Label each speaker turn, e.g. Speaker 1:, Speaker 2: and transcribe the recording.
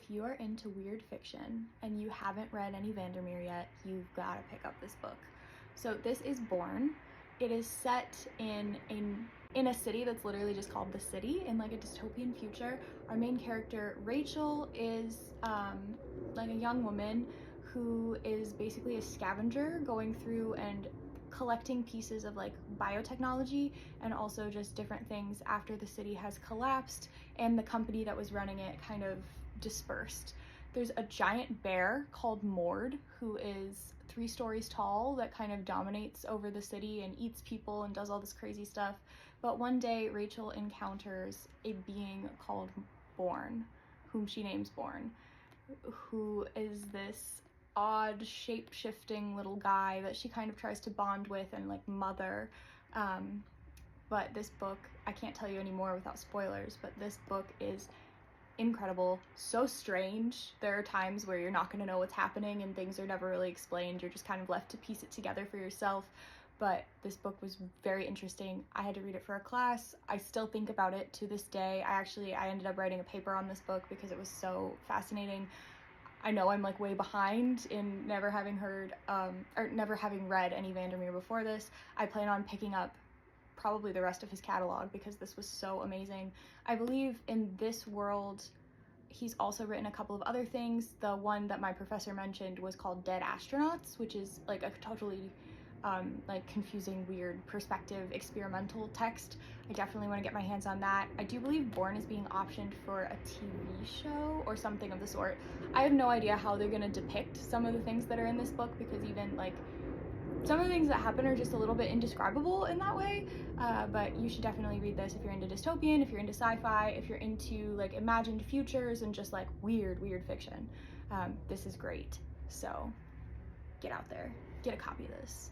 Speaker 1: you are into weird fiction and you haven't read any VanDermeer yet, you've got to pick up this book. So this is Borne. It is set in a city that's literally just called the city, in like a dystopian future. Our main character, Rachel, is like a young woman who is basically a scavenger going through and collecting pieces of like biotechnology and also just different things after the city has collapsed and the company that was running it kind of dispersed. There's a giant bear called Mord who is 3 stories tall that kind of dominates over the city and eats people and does all this crazy stuff. But one day Rachel encounters a being called Borne, whom she names Borne, who is this odd shape-shifting little guy that she kind of tries to bond with and like mother. But this book, I can't tell you anymore without spoilers, but this book is incredible, so strange. There are times where you're not going to know what's happening and things are never really explained. You're just kind of left to piece it together for yourself. But this book was very interesting. I had to read it for a class. I still think about it to this day. I ended up writing a paper on this book because it was so fascinating. I know I'm like way behind in never having read any VanDermeer before this. I plan on picking up probably the rest of his catalog because this was so amazing. I believe in this world, he's also written a couple of other things. The one that my professor mentioned was called Dead Astronauts, which is like a totally like confusing, weird perspective experimental text. I definitely want to get my hands on that. I do believe Borne is being optioned for a TV show or something of the sort. I have no idea how they're going to depict some of the things that are in this book because even like some of the things that happen are just a little bit indescribable in that way, but you should definitely read this if you're into dystopian, if you're into sci-fi, if you're into like imagined futures and just like weird fiction. This is great. So get out there, get a copy of this.